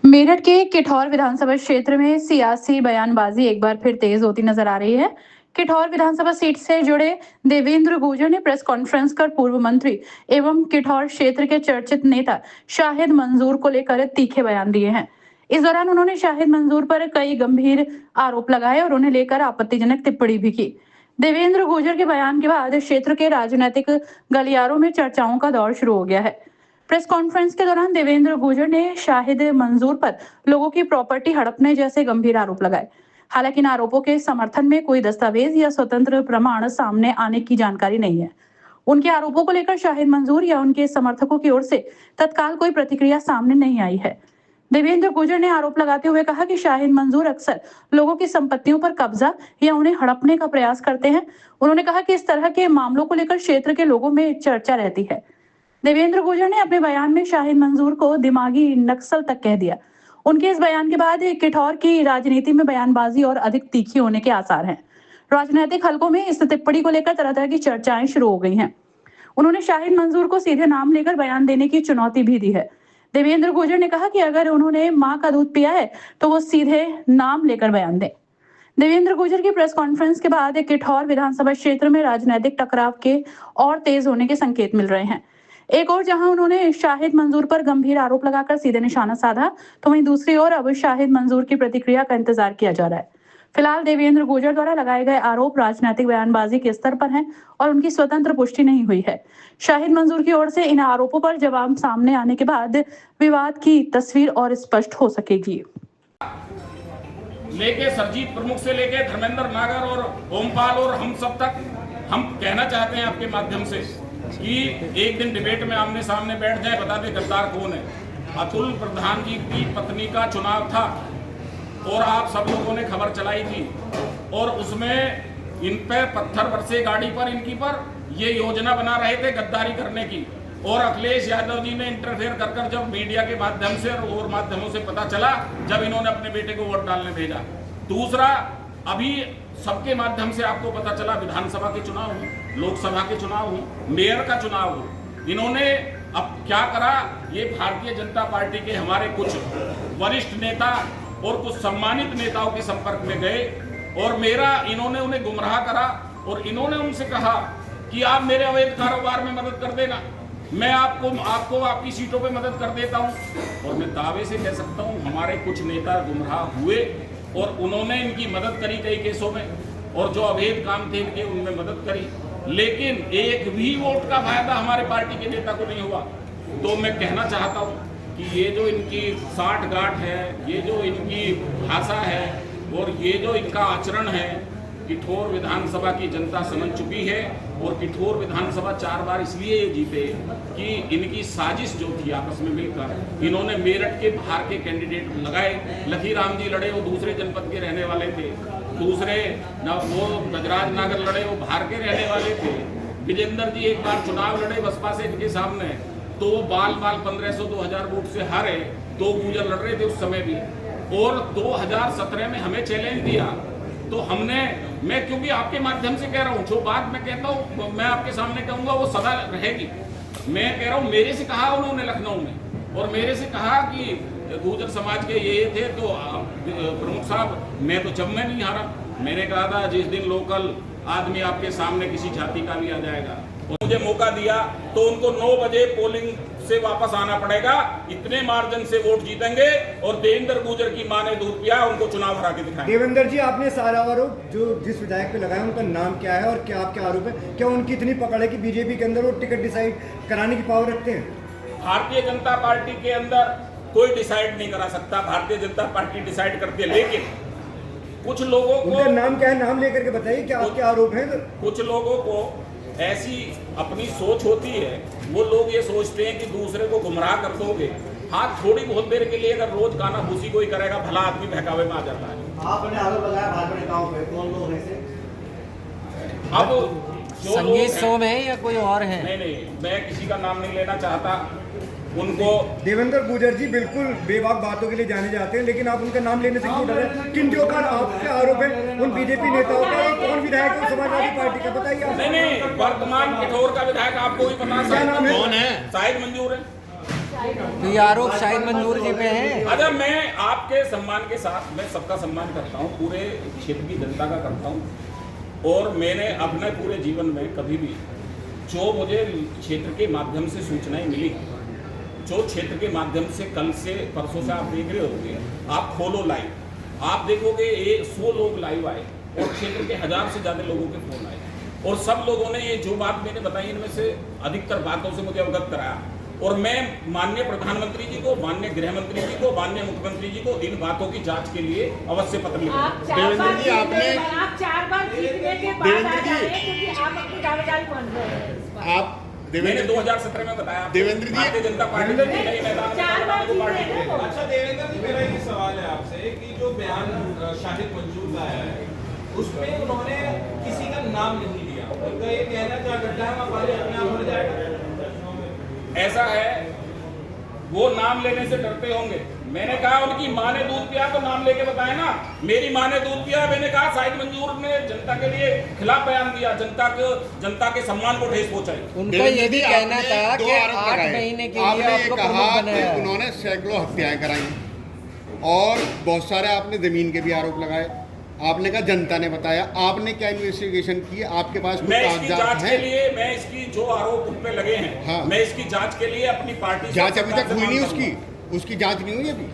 मेरठ के किठौर विधानसभा क्षेत्र में सियासी बयानबाजी एक बार फिर तेज होती नजर आ रही है। किठौर विधानसभा सीट से जुड़े देवेंद्र गुर्जर ने प्रेस कॉन्फ्रेंस कर पूर्व मंत्री एवं किठौर क्षेत्र के चर्चित नेता शाहिद मंजूर को लेकर तीखे बयान दिए हैं। इस दौरान उन्होंने शाहिद मंजूर पर कई गंभीर आरोप लगाए और उन्हें लेकर आपत्तिजनक टिप्पणी भी की। देवेंद्र गुर्जर के बयान के बाद क्षेत्र के राजनीतिक गलियारों में चर्चाओं का दौर शुरू हो गया है। प्रेस कॉन्फ्रेंस के दौरान देवेंद्र गुर्जर ने शाहिद मंजूर पर लोगों की प्रॉपर्टी हड़पने जैसे गंभीर आरोप लगाए। हालांकि इन आरोपों के समर्थन में कोई दस्तावेज या स्वतंत्र प्रमाण सामने आने की जानकारी नहीं है। उनके आरोपों को लेकर शाहिद मंजूर या उनके समर्थकों की ओर से तत्काल कोई प्रतिक्रिया सामने नहीं आई है। देवेंद्र गुर्जर ने आरोप लगाते हुए कहा कि शाहिद मंजूर अक्सर लोगों की संपत्तियों पर कब्जा या उन्हें हड़पने का प्रयास करते हैं। उन्होंने कहा कि इस तरह के मामलों को लेकर क्षेत्र के लोगों में चर्चा रहती है। देवेंद्र गुर्जर ने अपने बयान में शाहिद मंजूर को दिमागी नक्सल तक कह दिया। उनके इस बयान के बाद किठौर की राजनीति में बयानबाजी और अधिक तीखी होने के आसार हैं। राजनीतिक हलकों में इस टिप्पणी को लेकर तरह तरह की चर्चाएं शुरू हो गई हैं। उन्होंने शाहिद मंजूर को सीधे नाम लेकर बयान देने की चुनौती भी दी है। देवेंद्र गुर्जर ने कहा कि अगर उन्होंने मां का दूध पिया है तो वो सीधे नाम लेकर बयान दें। देवेंद्र गुर्जर की प्रेस कॉन्फ्रेंस के बाद किठौर विधानसभा क्षेत्र में राजनीतिक टकराव के और तेज होने के संकेत मिल रहे हैं। एक और जहां उन्होंने शाहिद मंजूर पर गंभीर आरोप लगाकर सीधे निशाना साधा, तो वहीं दूसरी ओर अब शाहिद मंजूर की प्रतिक्रिया का इंतजार किया जा रहा है। फिलहाल देवेंद्र गुर्जर द्वारा लगाए गए आरोप राजनीतिक बयानबाजी के स्तर पर हैं और उनकी स्वतंत्र पुष्टि नहीं हुई है। शाहिद मंजूर की ओर से इन आरोपों पर जवाब सामने आने के बाद विवाद की तस्वीर और स्पष्ट हो सकेगी। लेके सरजीत प्रमुख से लेके धर्मेंद्र नागर और ओमपाल और हम सब तक हम कहना चाहते हैं आपके माध्यम से कि एक दिन डिबेट में आमने सामने बैठ जाए, बता दे गद्दार कौन है। अतुल प्रधान जी की पत्नी का चुनाव था और आप सब लोगों ने खबर चलाई थी और उसमें इन पे पत्थर बरसे गाड़ी पर, इनकी पर ये योजना बना रहे थे गद्दारी करने की। और अखिलेश यादव जी ने इंटरफेयर कर जब मीडिया के माध्यम से और माध्यमों से पता चला, जब इन्होंने अपने बेटे को वोट डालने भेजा। दूसरा, अभी सबके माध्यम से आपको पता चला विधानसभा के चुनाव हो, लोकसभा के चुनाव हो, मेयर का चुनाव हो, इन्होंने अब क्या करा, ये भारतीय जनता पार्टी के हमारे कुछ वरिष्ठ नेता और कुछ सम्मानित नेताओं के संपर्क में गए और इन्होंने उन्हें गुमराह करा और इन्होंने उनसे कहा कि आप मेरे अवैध कारोबार में मदद कर देना, मैं आपको आपकी सीटों पे मदद कर देता हूं। और मैं दावे से कह सकता हूं हमारे कुछ नेता गुमराह हुए और उन्होंने इनकी मदद करी कई केसों में, और जो अवैध काम थे इनके उनमें मदद करी, लेकिन एक भी वोट का फायदा हमारे पार्टी के नेता को नहीं हुआ। तो मैं कहना चाहता हूं कि ये जो इनकी साठ गांठ है, ये जो इनकी भाषा है और ये जो इनका आचरण है, किठौर विधानसभा की जनता समझ चुकी है। और किठौर विधानसभा 4 बार इसलिए जीते कि इनकी साजिश जो थी आपस में मिलकर, इन्होंने मेरठ के बाहर के कैंडिडेट लगाए। लखीराम जी लड़े, वो दूसरे जनपद के रहने वाले थे। दूसरे वो गजराज नागर लड़े, वो बाहर के रहने वाले थे। विजेंद्र जी एक बार चुनाव लड़े बसपा से इनके सामने, तो वो बाल 1500-2000 वोट से हारे। 2 गुजर लड़ रहे थे उस समय भी, और 2017 में हमें चैलेंज दिया। तो मैं क्योंकि आपके माध्यम से कह रहा हूँ, जो बात मैं कहता हूँ मैं आपके सामने कहूँगा वो सदा रहेगी। मैं कह रहा हूँ, मेरे से कहा उन्होंने लखनऊ में, और मेरे से कहा कि गुर्जर समाज के ये थे, तो प्रमुख साहब मैं तो जब मैं नहीं हारा, मैंने कहा था जिस दिन लोकल आदमी आपके सामने किसी जाति का भी आ जाएगा, मुझे मौका दिया तो उनको 9 बजे पोलिंग से वापस आना पड़ेगा, इतने मार्जिन से वोट जीतेंगे। और देवेंद्र गुर्जर की मां ने दूध पिया, उनको चुनाव हरा के दिखाया। देवेंद्र जी, आपने सारा आरोप जो जिस विधायक पे लगाया उनका नाम क्या है और क्या आपके आरोप है? क्या उनकी इतनी पकड़ है कि बीजेपी के अंदर वो टिकट डिसाइड कराने की पावर रखते हैं? भारतीय जनता पार्टी के अंदर कोई डिसाइड नहीं करा सकता, भारतीय जनता पार्टी डिसाइड करती है। लेकिन कुछ लोगों को उनका नाम क्या है, नाम लेकर के बताइए क्या आपके आरोप हैं। कुछ लोगों को ऐसी अपनी सोच होती है, वो लोग ये सोचते हैं कि दूसरे को गुमराह कर दोगे। हाँ, थोड़ी बहुत देर के लिए अगर रोज गाना भूसी कोई करेगा, भला आदमी बहकावे में आ जाता है। आपने आरोप लगाया भाजपा नेताओं पे, कौन लोग हैं से? अब संगीत शो में है या कोई और है? नहीं, मैं किसी का नाम नहीं लेना चाहता। उनको देवेंद्र गुर्जर जी बिल्कुल बेबाक बातों के लिए जाने जाते हैं, लेकिन आप उनका नाम लेने से क्यों डर रहे? किन के ऊपर आपके आरोप है? उन बीजेपी नेताओं का, कौन विधायक है समाजवादी पार्टी का, बताइए आप। नहीं, वर्तमान किठौर का विधायक आपको भी पता क्या नाम है? कौन है? शाहिद मंजूर है। तो ये आरोप शाहिद मंजूर जी पे है। अच्छा, मैं आपके सम्मान के साथ मैं सबका सम्मान करता हूँ, पूरे क्षेत्र की जनता का करता हूँ। और मैंने अपने पूरे जीवन में कभी भी जो मुझे क्षेत्र के माध्यम से सूचनाएं मिली, जो क्षेत्र के माध्यम से कल से परसों से आप देख रहे होंगे, आप खोलो लाइव, आप देखोगे 100 लोग लाइव आए और क्षेत्र के 1000 से ज़्यादा लोगों के फोन आए और सब लोगों ने ये जो बात मैंने बताई इनमें से अधिकतर बातों से मुझे अवगत कराया। और मैं माननीय प्रधानमंत्री जी को, माननीय गृह मंत्री जी को, माननीय मुख्यमंत्री जी को इन बातों की जांच के लिए अवश्य पत्र लिखूंगा। देवेंद्र जी, आप 4 बार जीतने के बाद आ रहे हैं क्योंकि आप अपनी दावेदारी मान रहे हैं। आप मैंने 2017 में बताया देवेंद्र जी, भारतीय जनता पार्टी ने नई मैदान में 4 बार पार्टी जीते हैं। अच्छा देवेंद्र जी, मेरा ये सवाल है आपसे कि जो बयान शाहिद मंजूर का है उसमें उन्होंने किसी का नाम नहीं लिया, उनका ये कहना क्या गड्ढा है वहाँ पानी अपने आप भर जाएगा। ऐसा है, वो नाम लेने से डरते होंगे। मैंने कहा उनकी माँ ने दूध पिया तो नाम लेके बताए ना, मेरी माँ ने दूध पिया। मैंने कहा शाहिद मंजूर ने जनता के लिए खिलाफ बयान दिया, जनता के सम्मान को ठेस पहुंचाई। उनका ये भी कहना था कि 8 लगाए। महीने के लिए आपने ये आपको कहा प्रमुख कि बनाया है। उन्होंने सैकड़ों हत्याएं कराई और बहुत सारे आपने जमीन के भी आरोप लगाए। आपने कहा जनता ने बताया, आपने क्या इन्वेस्टिगेशन की? आपके पास मैं कोई इसकी कागजात जांच के हैं? लिए, मैं इसकी जो आरोप उन पे लगे हैं, हाँ। मैं इसकी जांच के लिए अपनी पार्टी से जांच अभी तक सरकार से हुई नहीं मांग उसकी, करूंगा। उसकी जांच नहीं हुई अभी।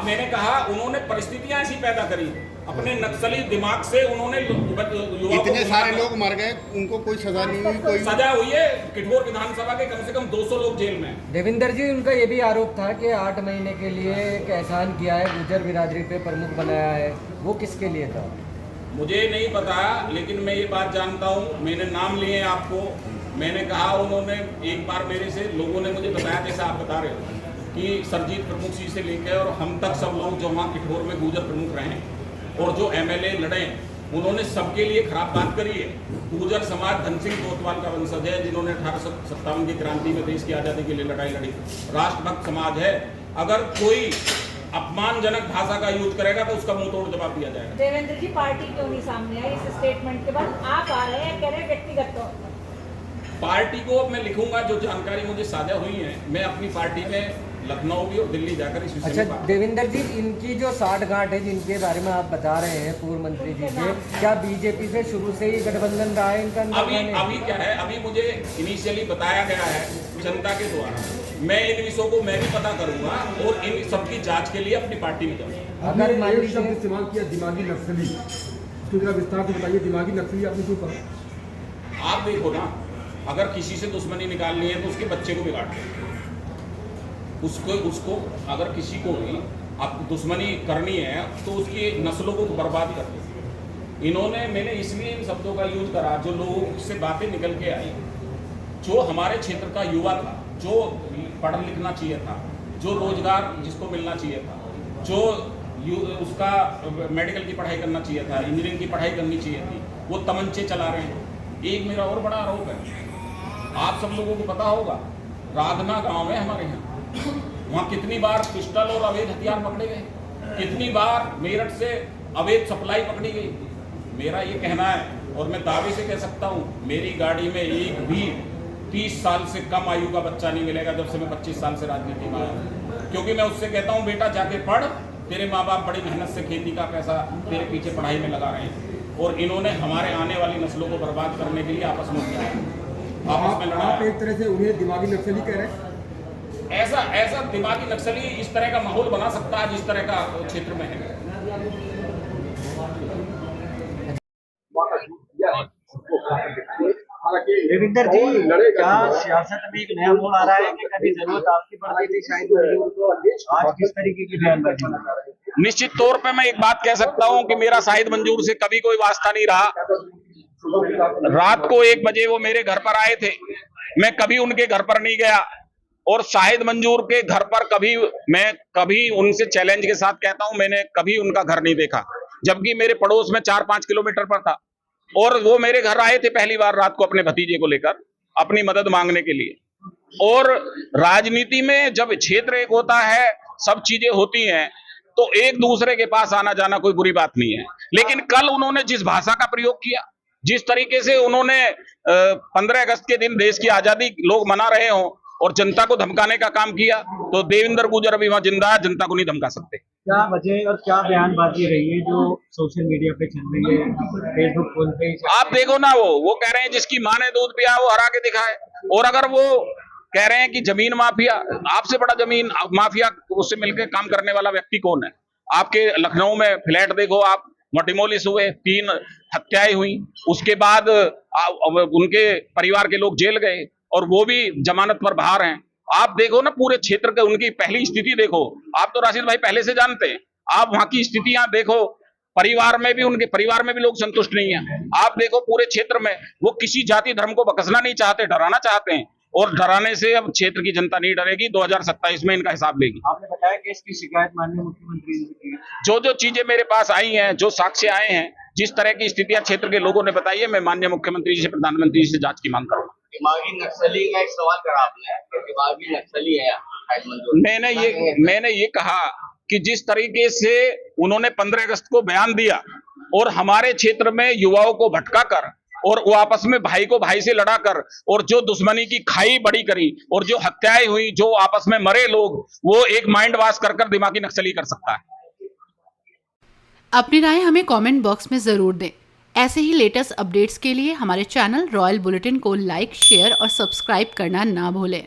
मैंने कहा उन्होंने परिस्थितियां ऐसी पैदा करी, अपने नक्सली दिमाग से उन्होंने युवाओं को इतने सारे गुमराह लोग मर गए, उनको कोई सजा नहीं हुई, कोई सजा हुई है। किठौर विधानसभा के कम से कम 200 लोग जेल में हैं। देवेंद्र जी, उनका ये भी आरोप था कि 8 महीने के लिए एक एहसान किया है, गुर्जर बिरादरी पे प्रमुख बनाया है, वो किसके लिए था? मुझे नहीं पता, लेकिन मैं ये बात जानता हूँ, मैंने नाम लिए आपको। मैंने कहा उन्होंने एक बार मेरे से लोगों ने मुझे बताया, जैसे आप बता रहे हो कि सरजीत प्रमुख जी से लेकर और हम तक सब लोग जो वहाँ किठौर में गुर्जर प्रमुख रहे और जो MLA लड़े, उन्होंने सबके लिए खराब बात करी है। गुर्जर समाज धन सिंह कोतवाल का वंशज है, जिन्होंने 1857 की क्रांति में देश की आज़ादी के लिए लड़ाई लड़ी। राष्ट्रभक्त समाज है। अगर कोई अपमानजनक भाषा का यूज करेगा तो उसका मुंह तोड़ जवाब दिया जाएगा। देवेंद्र जी, पार्टी क्यों नहीं सामने आई इस स्टेटमेंट के बाद? आप आ रहे हैं, कह रहे हैं व्यक्तिगत तौर पर। पार्टी को मैं लिखूंगा, जो जानकारी मुझे साझा हुई है, मैं अपनी पार्टी में लखनऊ भी और दिल्ली जाकर इस विषय अच्छा में बात। देवेंद्र जी, इनकी जो साठगांठ है जिनके बारे में आप बता रहे हैं पूर्व मंत्री जी के, क्या बीजेपी से शुरू से ही गठबंधन रहा है इनका? अभी क्या है, अभी मुझे इनिशियली बताया गया है जनता के द्वारा। मैं इन विषयों को मैं भी पता करूंगा और इन सबकी जांच के लिए अपनी पार्टी में जाऊंगा। अगर मान शब्द लीजिए इस्तेमाल किया दिमागी नक्सली, उसको जरा विस्तार से बताइए, दिमागी नक्सली आपने क्यों कहा? आप देखो ना, अगर किसी से दुश्मनी निकालनी है तो उसके बच्चे को बिगाड़ दो। उसको अगर किसी को भी आप दुश्मनी करनी है तो उसकी नस्लों को बर्बाद कर दो। इन्होंने, मैंने इसलिए इन शब्दों का यूज करा जो लोगों से बातें निकल के आई, जो हमारे क्षेत्र का युवा था, जो पढ़ लिखना चाहिए था, जो रोजगार जिसको मिलना चाहिए था, जो उसका मेडिकल की पढ़ाई करना चाहिए था, इंजीनियरिंग की पढ़ाई करनी चाहिए थी, वो तमंचे चला रहे हैं। एक मेरा और बड़ा आरोप है, आप सब लोगों को पता होगा, राधना गांव है हमारे यहाँ, वहाँ कितनी बार पिस्टल और अवैध हथियार पकड़े गए, कितनी बार मेरठ से अवैध सप्लाई पकड़ी गई। मेरा ये कहना है और मैं दावे से कह सकता हूँ, मेरी गाड़ी में एक भी 30 साल से कम आयु का बच्चा नहीं मिलेगा जब से मैं 25 साल से राजनीति में आया हूँ। क्योंकि मैं उससे कहता हूँ, बेटा जाके पढ़, तेरे माँ बाप बड़ी मेहनत से खेती का पैसा तेरे पीछे पढ़ाई में लगा रहे हैं। और इन्होंने हमारे आने वाली नस्लों को बर्बाद करने के लिए आपस में किया है, आपस में लड़ा आप है। एक तरह से उन्हें दिमागी नक्सली कह रहे हैं। ऐसा दिमागी नक्सली इस तरह का माहौल बना सकता है जिस तरह का क्षेत्र में है। देवेंद्र जी, क्या सियासत में एक नया मोड़ आ रहा है कि कभी जरूरत आपकी पड़ती थी शायद मंजूर को, आज किस तरीके की बयानबाजी? निश्चित तौर पे मैं एक बात कह सकता हूं कि मेरा शाहिद मंजूर से कभी कोई वास्ता नहीं रहा। रात को 1 बजे वो मेरे घर पर आए थे, मैं कभी उनके घर पर नहीं गया और शाहिद मंजूर के घर पर मैं कभी उनसे चैलेंज के साथ कहता हूं, मैंने कभी उनका घर नहीं देखा, जबकि मेरे पड़ोस में 4-5 किलोमीटर पर था। और वो मेरे घर आए थे पहली बार रात को अपने भतीजे को लेकर, अपनी मदद मांगने के लिए। और राजनीति में जब क्षेत्र एक होता है, सब चीजें होती हैं, तो एक दूसरे के पास आना जाना कोई बुरी बात नहीं है। लेकिन कल उन्होंने जिस भाषा का प्रयोग किया, जिस तरीके से उन्होंने 15 अगस्त के दिन देश की आजादी लोग मना रहे हों और जनता को धमकाने का काम किया, तो देवेंद्र गुर्जर अभी वहां जिंदा है, जनता को नहीं धमका सकते। क्या वजह और क्या बयानबाजी रही है जो सोशल मीडिया पे चल रही है, फेसबुक खोल पे? आप देखो ना, वो कह रहे हैं जिसकी माँ ने दूध पिया वो हरा के दिखाए। और अगर वो कह रहे हैं कि जमीन माफिया, आपसे बड़ा जमीन माफिया उससे मिलकर काम करने वाला व्यक्ति कौन है? आपके लखनऊ में फ्लैट देखो आप, डिमोलिश हुए, 3 हत्याएं हुई, उसके बाद उनके परिवार के लोग जेल गए और वो भी जमानत पर बाहर हैं। आप देखो ना पूरे क्षेत्र के उनकी पहली स्थिति देखो। आप तो राशिद भाई पहले से जानते हैं, आप वहां की स्थितियां देखो, परिवार में भी उनके परिवार में भी लोग संतुष्ट नहीं है। आप देखो पूरे क्षेत्र में वो किसी जाति धर्म को बकसना नहीं चाहते, डराना चाहते हैं, और डराने से अब क्षेत्र की जनता नहीं डरेगी। 2027 में इनका हिसाब लेगी। आपने बताया कि इसकी शिकायत माननीय मुख्यमंत्री जी से की है। जो चीजें मेरे पास आई हैं, जो साक्ष्य आए हैं, जिस तरह की स्थितियां क्षेत्र के लोगों ने बताई है, मैं माननीय मुख्यमंत्री जी से, प्रधानमंत्री जी से जांच की मांग करूंगा। दिमागी नक्सली का एक सवाल करा आपने कि दिमागी नक्सली है। मैंने ये कहा कि जिस तरीके से उन्होंने 15 अगस्त को बयान दिया और हमारे क्षेत्र में युवाओं को भटका कर और वो आपस में भाई को भाई से लड़ा कर और जो दुश्मनी की खाई बड़ी करी और जो हत्याएं हुई, जो आपस में मरे लोग, वो एक माइंड वॉश कर दिमागी नक्सली कर सकता है। अपनी राय हमें कमेंट बॉक्स में जरूर दें। ऐसे ही लेटेस्ट अपडेट्स के लिए हमारे चैनल रॉयल बुलेटिन को लाइक, शेयर और सब्सक्राइब करना ना भूलें।